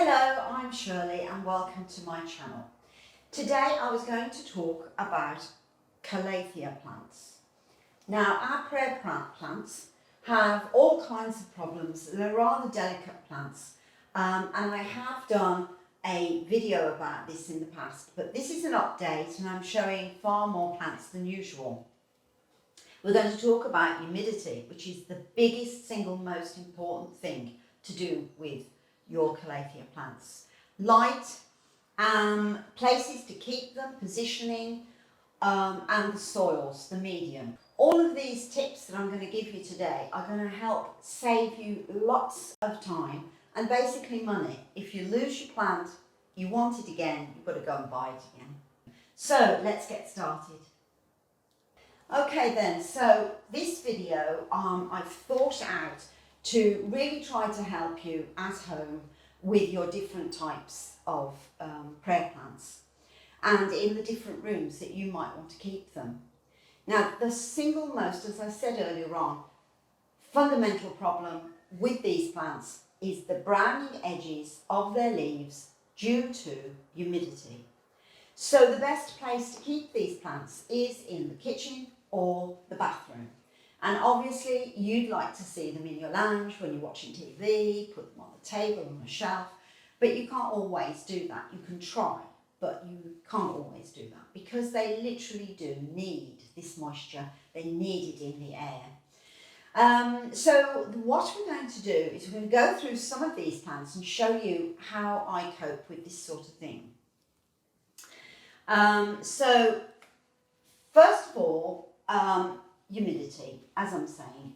Hello, I'm Shirley and welcome to my channel. Today I was going to talk about calathea plants. Now our prayer plants have all kinds of problems. They're rather delicate plants and I have done a video about this in the past, but this is an update and I'm showing far more plants than usual. We're going to talk about humidity, which is the biggest single most important thing to do with your calathea plants. Light, places to keep them, positioning, and the soils, the medium. All of these tips that I'm going to give you today are going to help save you lots of time and basically money. If you lose your plant, you want it again, you've got to go and buy it again. So let's get started. Okay then, so this video I've thought out to really try to help you at home with your different types of prayer plants and in the different rooms that you might want to keep them. Now, the single most, as I said earlier on, fundamental problem with these plants is the browning edges of their leaves due to humidity. So the best place to keep these plants is in the kitchen or the bathroom. And obviously you'd like to see them in your lounge when you're watching TV, put them on the table, on a shelf, but you can't always do that. You can try, but you can't always do that because they literally do need this moisture. They need it in the air. So what we're going to do is we're going to go through some of these plants and show you how I cope with this sort of thing. So first of all, humidity, as I'm saying.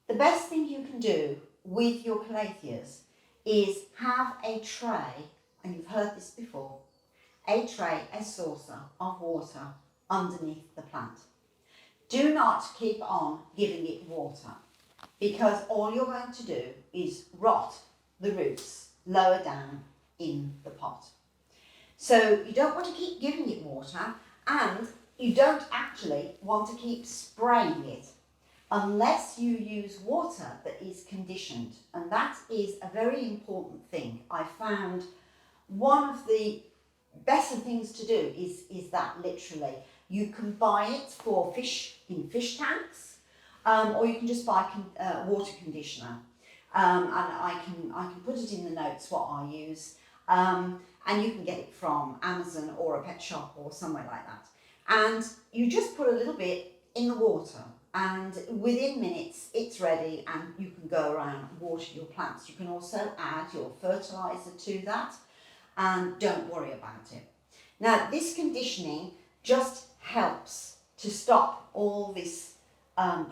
The best thing you can do with your calatheas is have a tray, and you've heard this before, a saucer of water underneath the plant. Do not keep on giving it water because all you're going to do is rot the roots lower down in the pot. So you don't want to keep giving it water, and you don't actually want to keep spraying it unless you use water that is conditioned. And that is a very important thing. I found one of the better things to do is that literally. You can buy it for fish in fish tanks, or you can just buy water conditioner. And I can put it in the notes what I use. And you can get it from Amazon or a pet shop or somewhere like that. And you just put a little bit in the water and within minutes it's ready and you can go around and water your plants. You can also add your fertilizer to that and don't worry about it. Now this conditioning just helps to stop all this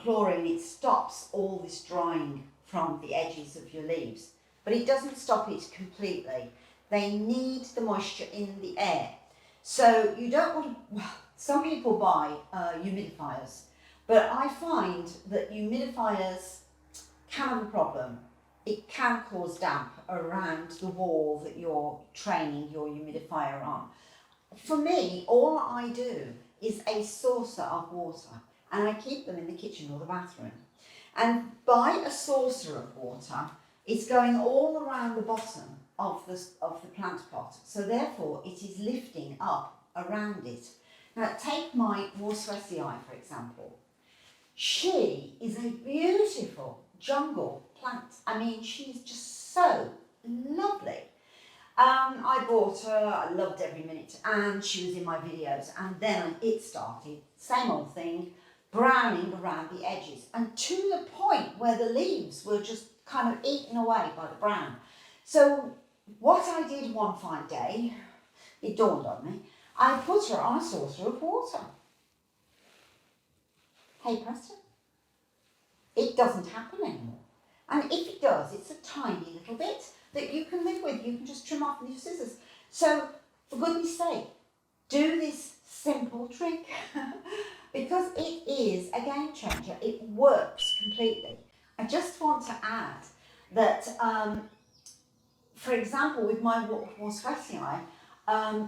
chlorine. It stops all this drying from the edges of your leaves, but it doesn't stop it completely. They need the moisture in the air. So you don't want to, well, some people buy humidifiers, but I find that humidifiers can have a problem. It can cause damp around the wall that you're training your humidifier on. For me, all I do is a saucer of water and I keep them in the kitchen or the bathroom. And by a saucer of water, it's going all around the bottom of the plant pot, so therefore it is lifting up around it. Now take my Warsuesii, for example. She is a beautiful jungle plant. I mean, she's just so lovely. I bought her, I loved every minute, and she was in my videos, and then it started, same old thing, browning around the edges, and to the point where the leaves were just kind of eaten away by the brown. So what I did one fine day, it dawned on me, I put her on a saucer of water. Hey presto, it doesn't happen anymore. And if it does, it's a tiny little bit that you can live with. You can just trim off with your scissors. So for goodness sake, do this simple trick because it is a game changer. It works completely. I just want to add that for example, with my Warsuesii,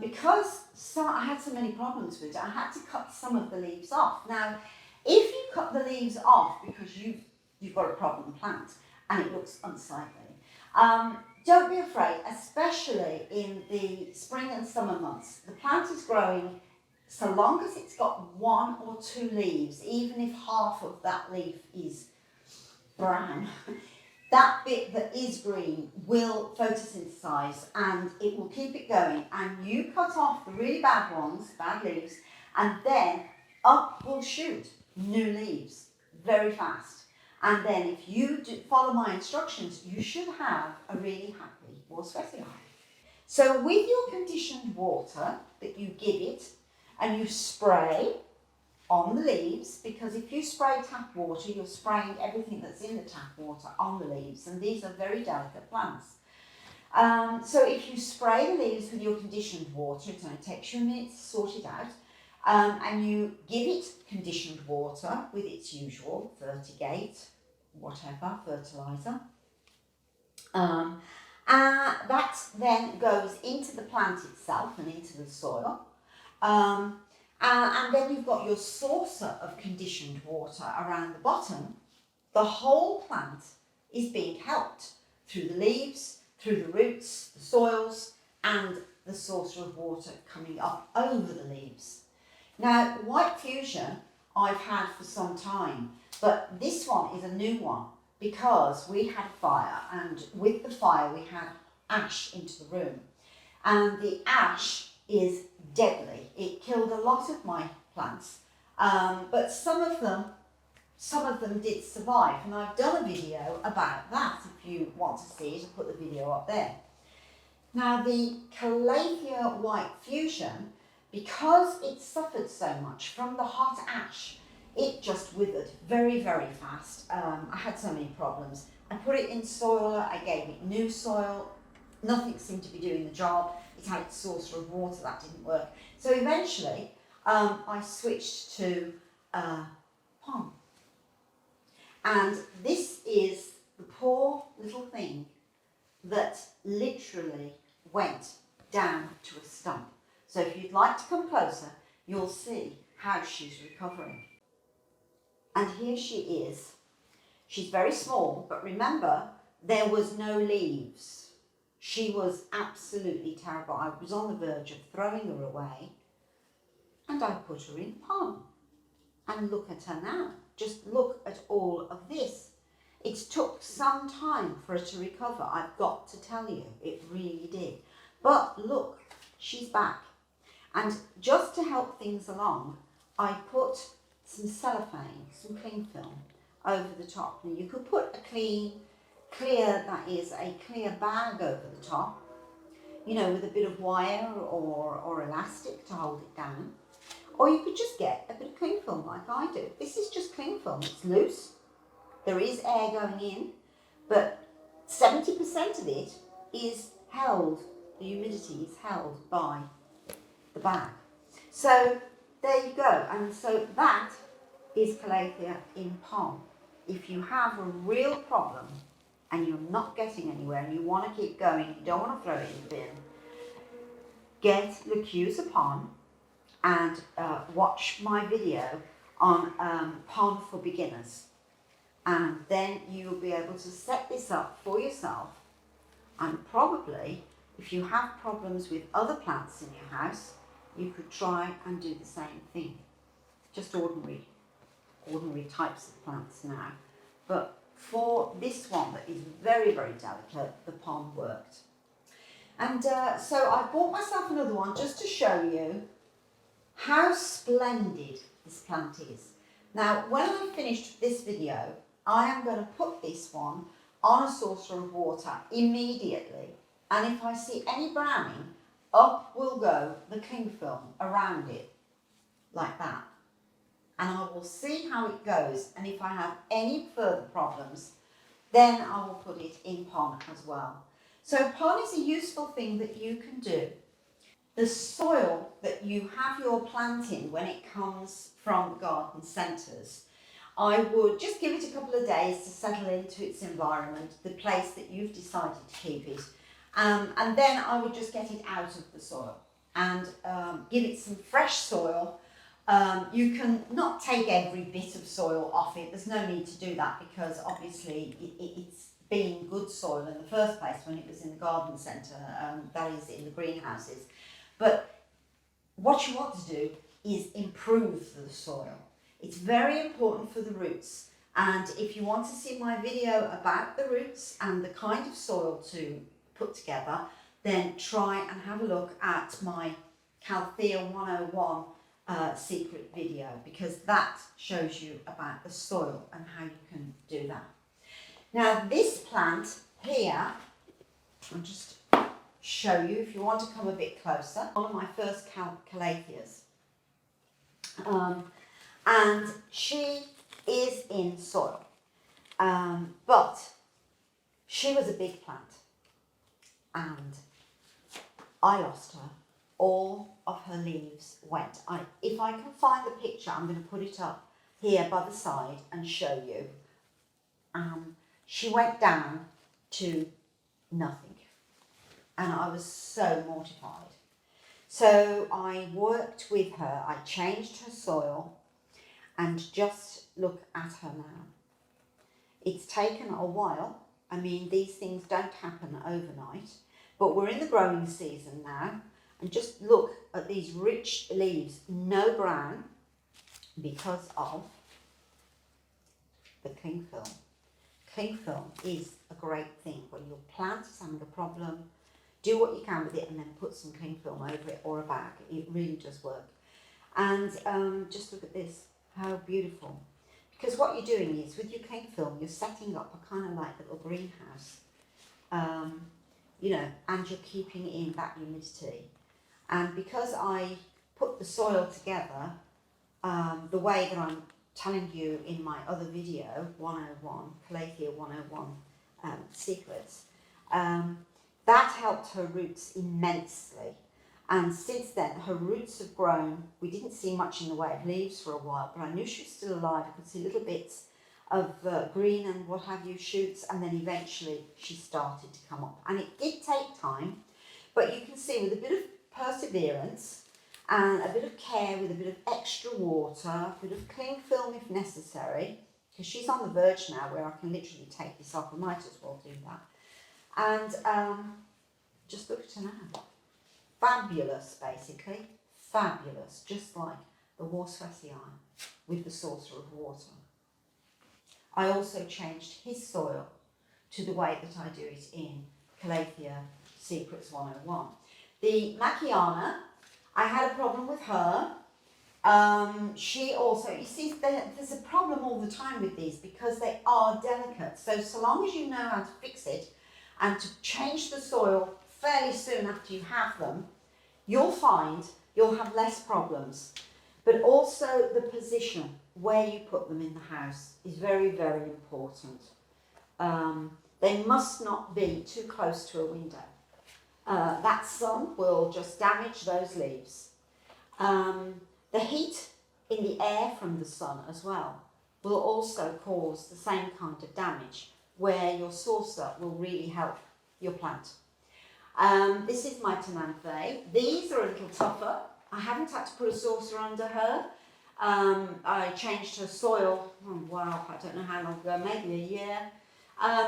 because I had so many problems with it, I had to cut some of the leaves off. Now, if you cut the leaves off because you've got a problem plant and it looks unsightly, don't be afraid, especially in the spring and summer months. The plant is growing so long as it's got 1 or 2 leaves, even if half of that leaf is brown, that bit that is green will photosynthesize and it will keep it going. And you cut off the really bad ones, bad leaves, and then up will shoot new leaves very fast. And then if you follow my instructions, you should have a really happy Horse-Hesii. So with your conditioned water that you give it and you spray on the leaves, because if you spray tap water, you're spraying everything that's in the tap water on the leaves, and these are very delicate plants. So if you spray the leaves with your conditioned water, it only takes you a minute to sort it out, and you give it conditioned water with its usual Vertigate, whatever, fertiliser. That then goes into the plant itself and into the soil. And then you've got your saucer of conditioned water around the bottom. The whole plant is being helped through the leaves, through the roots, the soils, and the saucer of water coming up over the leaves. Now, White Fuchsia I've had for some time, but this one is a new one because we had a fire, and with the fire we had ash into the room, and the ash is deadly. It killed a lot of my plants, but some of them did survive, and I've done a video about that. If you want to see it, I'll put the video up there. Now the Calathea White Fuchsia, because it suffered so much from the hot ash, it just withered very, very fast. I had so many problems. I put it in soil, I gave it new soil, nothing seemed to be doing the job. It had its saucer of water, that didn't work. So eventually I switched to PON. And this is the poor little thing that literally went down to a stump. So if you'd like to come closer, you'll see how she's recovering. And here she is. She's very small, but remember, there was no leaves. She was absolutely terrible. I was on the verge of throwing her away, and I put her in PON. And look at her now. Just look at all of this. It took some time for her to recover, I've got to tell you. It really did. But look, she's back. And just to help things along, I put some cellophane, some cling film, over the top. Now you could put a clear, that is a clear bag over the top, you know, with a bit of wire or elastic to hold it down. Or you could just get a bit of cling film like I do. This is just cling film, it's loose. There is air going in, but 70% of it is held, the humidity is held by the bag. So there you go, and so that is Calathea in PON. If you have a real problem and you're not getting anywhere and you want to keep going, you don't want to throw it in the bin, get Lucusa PON and watch my video on PON for beginners. And then you'll be able to set this up for yourself, and probably if you have problems with other plants in your house, you could try and do the same thing. Just ordinary types of plants now. But for this one that is very, very delicate, the PON worked. And so I bought myself another one just to show you how splendid this plant is. Now, when I finished this video, I am going to put this one on a saucer of water immediately. And if I see any browning, up will go the cling film around it, like that. And I will see how it goes. And if I have any further problems, then I will put it in PON as well. So PON is a useful thing that you can do. The soil that you have your plant in when it comes from garden centres, I would just give it a couple of days to settle into its environment, the place that you've decided to keep it. And then I would just get it out of the soil and give it some fresh soil. You can not take every bit of soil off it. There's no need to do that because obviously it's being good soil in the first place when it was in the garden centre, that is in the greenhouses. But what you want to do is improve the soil. It's very important for the roots, and if you want to see my video about the roots and the kind of soil to put together, then try and have a look at my Calthea 101 secret video, because that shows you about the soil and how you can do that. Now this plant here, I'll just show you if you want to come a bit closer. One of my first calatheas. And she is in soil, but she was a big plant and I lost her. All of her leaves went. If I can find the picture, I'm going to put it up here by the side and show you. She went down to nothing, and I was so mortified. So I worked with her, I changed her soil, and just look at her now. It's taken a while. I mean, these things don't happen overnight, but we're in the growing season now, and just look at these rich leaves, no brown, because of the cling film. Cling film is a great thing. When your plant is having a problem, do what you can with it and then put some cling film over it or a bag. It really does work. And just look at this, how beautiful. Because what you're doing is, with your cling film, you're setting up a kind of like little greenhouse, you know, and you're keeping in that humidity. And because I put the soil together the way that I'm telling you in my other video, 101, Calathea 101 Secrets, that helped her roots immensely. And since then, her roots have grown. We didn't see much in the way of leaves for a while, but I knew she was still alive. I could see little bits of green and what have you, shoots, and then eventually she started to come up. And it did take time, but you can see with a bit of perseverance and a bit of care, with a bit of extra water, a bit of cling film if necessary, because she's on the verge now where I can literally take this off. I might as well do that. And just look at her now. Fabulous, basically. Fabulous. Just like the Horsfasii with the saucer of water. I also changed his soil to the way that I do it in Calathea Secrets 101. The Mackiana, I had a problem with her. She also, you see, there's a problem all the time with these because they are delicate. So long as you know how to fix it and to change the soil fairly soon after you have them, you'll find you'll have less problems. But also the position where you put them in the house is very, very important. They must not be too close to a window. That sun will just damage those leaves. The heat in the air from the sun as well will also cause the same kind of damage, where your saucer will really help your plant. This is my Tenanthe. These are a little tougher. I haven't had to put a saucer under her. I changed her soil, wow, I don't know how long ago, maybe a year.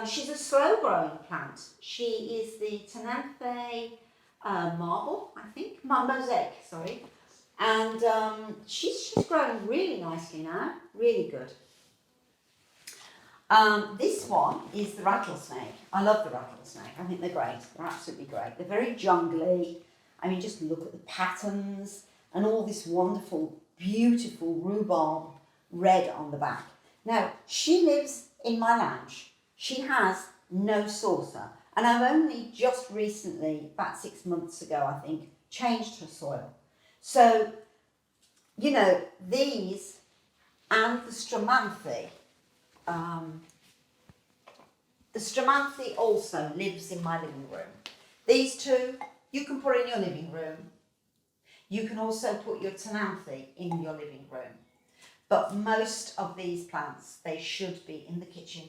She's a slow growing plant. She is the Tenanthe marble, I think, mosaic, sorry. And she's growing really nicely now, really good. This one is the rattlesnake. I love the rattlesnake. I think they're great. They're absolutely great. They're very jungly. I mean, just look at the patterns and all this wonderful, beautiful rhubarb red on the back. Now, she lives in my lounge. She has no saucer. And I've only just recently, about 6 months ago, I think, changed her soil. So, you know, these and the Stramanthe, also lives in my living room. These two, you can put in your living room. You can also put your Tenanthe in your living room. But most of these plants, they should be in the kitchen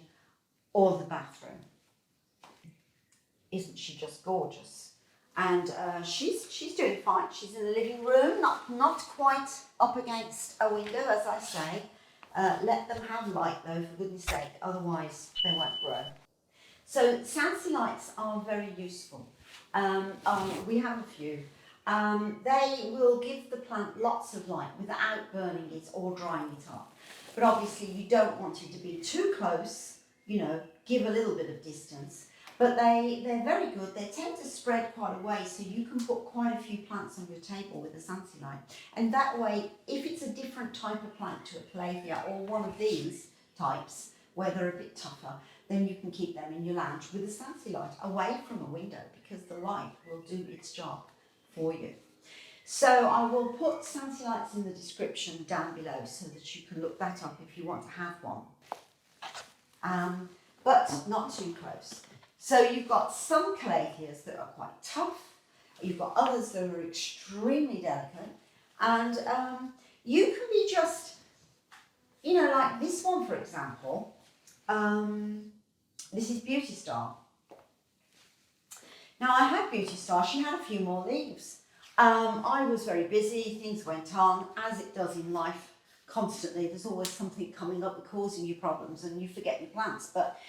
or the bathroom. Isn't she just gorgeous? And she's doing fine. She's in the living room, not quite up against a window, as I say. Let them have light though, for goodness sake, otherwise they won't grow. So Sansi lights are very useful. We have a few. They will give the plant lots of light without burning it or drying it up. But obviously you don't want it to be too close, you know, give a little bit of distance. But they're very good. They tend to spread quite a way, so you can put quite a few plants on your table with a Sansi light. And that way, if it's a different type of plant to a Calathea or one of these types, where they're a bit tougher, then you can keep them in your lounge with a Sansi light away from a window, because the light will do its job for you. So I will put Sansi lights in the description down below so that you can look that up if you want to have one. But not too close. So you've got some Calatheas that are quite tough, you've got others that are extremely delicate, and you can be just, you know, like this one for example. This is Beauty Star. Now I had Beauty Star, she had a few more leaves. I was very busy, things went on, as it does in life constantly. There's always something coming up causing you problems and you forget your plants. But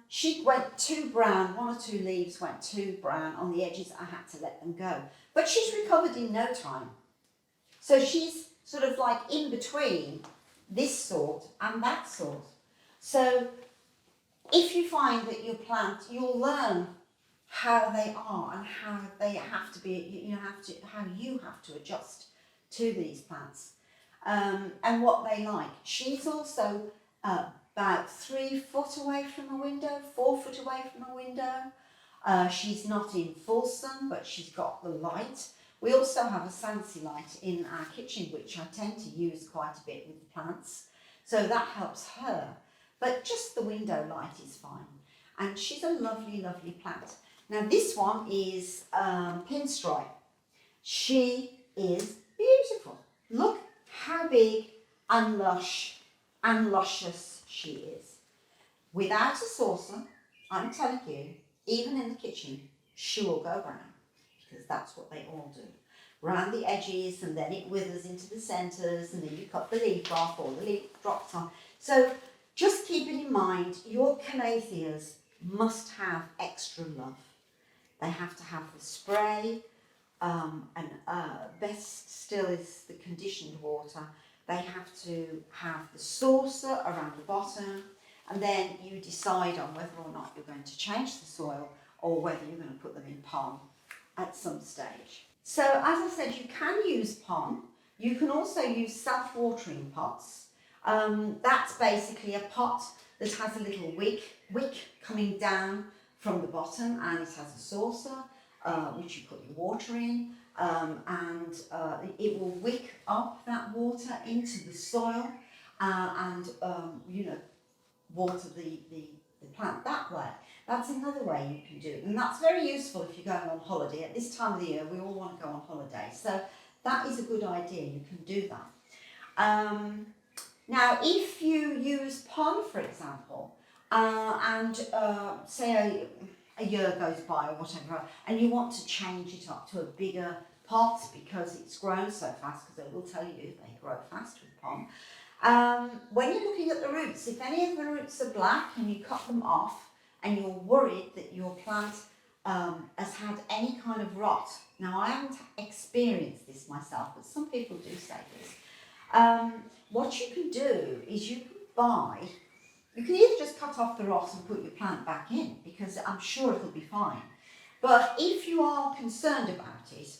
she went too brown, one or two leaves went too brown on the edges. I had to let them go. But she's recovered in no time. So she's sort of like in between this sort and that sort. So if you find that your plant, you'll learn how they are and how they have to be, how you have to adjust to these plants, and what they like. She's also about 3 foot away from a window, 4 foot away from a window. She's not in full sun, but she's got the light. We also have a Sansi light in our kitchen, which I tend to use quite a bit with the plants, so that helps her. But just the window light is fine. And she's a lovely, lovely plant. Now this one is Pinstripe. She is beautiful. Look how big and lush and luscious she is. Without a saucer, I'm telling you, even in the kitchen, she will go brown, because that's what they all do. Round the edges, and then it withers into the centres, and then you cut the leaf off or the leaf drops on. So just keep it in mind, your Calatheas must have extra love. They have to have the spray, and best still is the conditioned water. They have to have the saucer around the bottom, and then you decide on whether or not you're going to change the soil or whether you're going to put them in pon at some stage. So as I said, you can use pon. You can also use self-watering pots. That's basically a pot that has a little wick coming down from the bottom, and it has a saucer which you put your water in, and it will wick up that water into the soil, and water the plant that way. That's another way you can do it, and that's very useful if you're going on holiday. At this time of the year, we all want to go on holiday, so that is a good idea. You can do that. Now, if you use pon, for example, and say a year goes by or whatever, and you want to change it up to a bigger pot because it's grown so fast, because I will tell you they grow fast with pon. When you're looking at the roots, if any of the roots are black and you cut them off and you're worried that your plant has had any kind of rot, now I haven't experienced this myself, but some people do say this. What you can do is you can either just cut off the rot and put your plant back in, because I'm sure it'll be fine. But if you are concerned about it,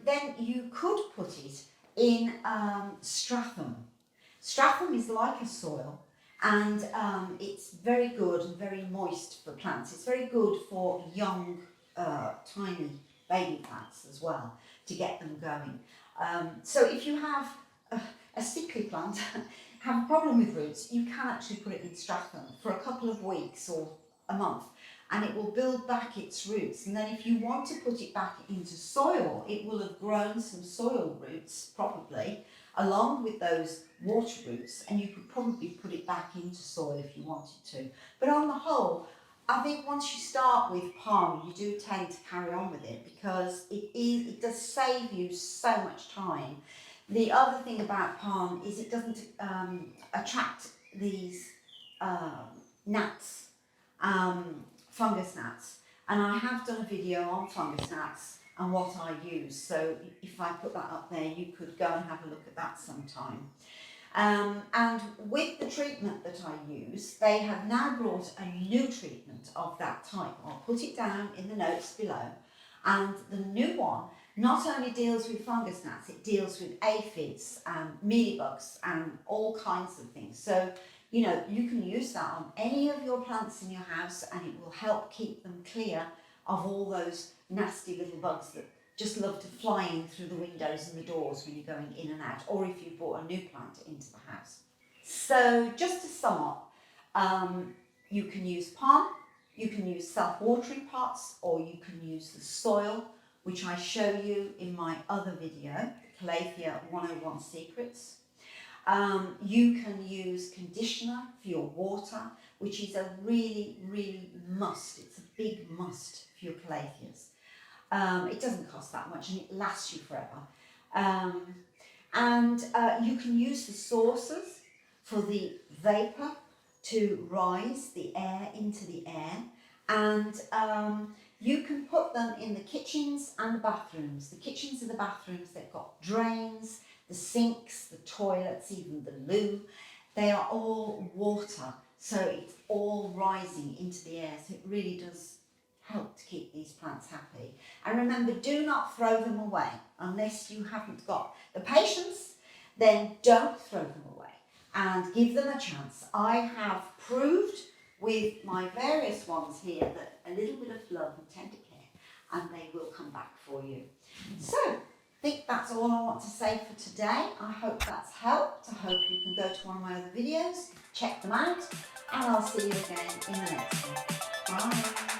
then you could put it in Stratham. Stratham is like a soil, and it's very good and very moist for plants. It's very good for young, tiny baby plants as well, to get them going. So if you have a sickly plant, have a problem with roots, you can actually put it in Stratham for a couple of weeks or a month, and it will build back its roots. And then if you want to put it back into soil, it will have grown some soil roots probably along with those water roots, and you could probably put it back into soil if you wanted to. But on the whole, I think once you start with pon, you do tend to carry on with it, because it does save you so much time. The other thing about pon is it doesn't attract these gnats fungus gnats, and I have done a video on fungus gnats and what I use, so if I put that up there you could go and have a look at that sometime. And with the treatment that I use, they have now brought a new treatment of that type. I'll put it down in the notes below. And the new one not only deals with fungus gnats, it deals with aphids, mealybugs and all kinds of things. So, you know, you can use that on any of your plants in your house and it will help keep them clear of all those nasty little bugs that just love to fly in through the windows and the doors when you're going in and out, or if you brought a new plant into the house. So just to sum up, you can use palm, you can use self-watering pots, or you can use the soil, which I show you in my other video, Calathea 101 Secrets. You can use conditioner for your water, which is a really, really must. It's a big must for your Calatheas. It doesn't cost that much and it lasts you forever. You can use the saucers for the vapour to rise the air into the air, and you can put them in the kitchens and the bathrooms. The kitchens and the bathrooms, they've got drains, the sinks, the toilets, even the loo. They are all water, so it's all rising into the air, so it really does help to keep these plants happy. And remember, do not throw them away unless you haven't got the patience. Then don't throw them away and give them a chance. I have proved with my various ones here that a little bit of love and tender care and they will come back for you. So I think that's all I want to say for today. I hope that's helped. I hope you can go to one of my other videos, check them out, and I'll see you again in the next one. Bye.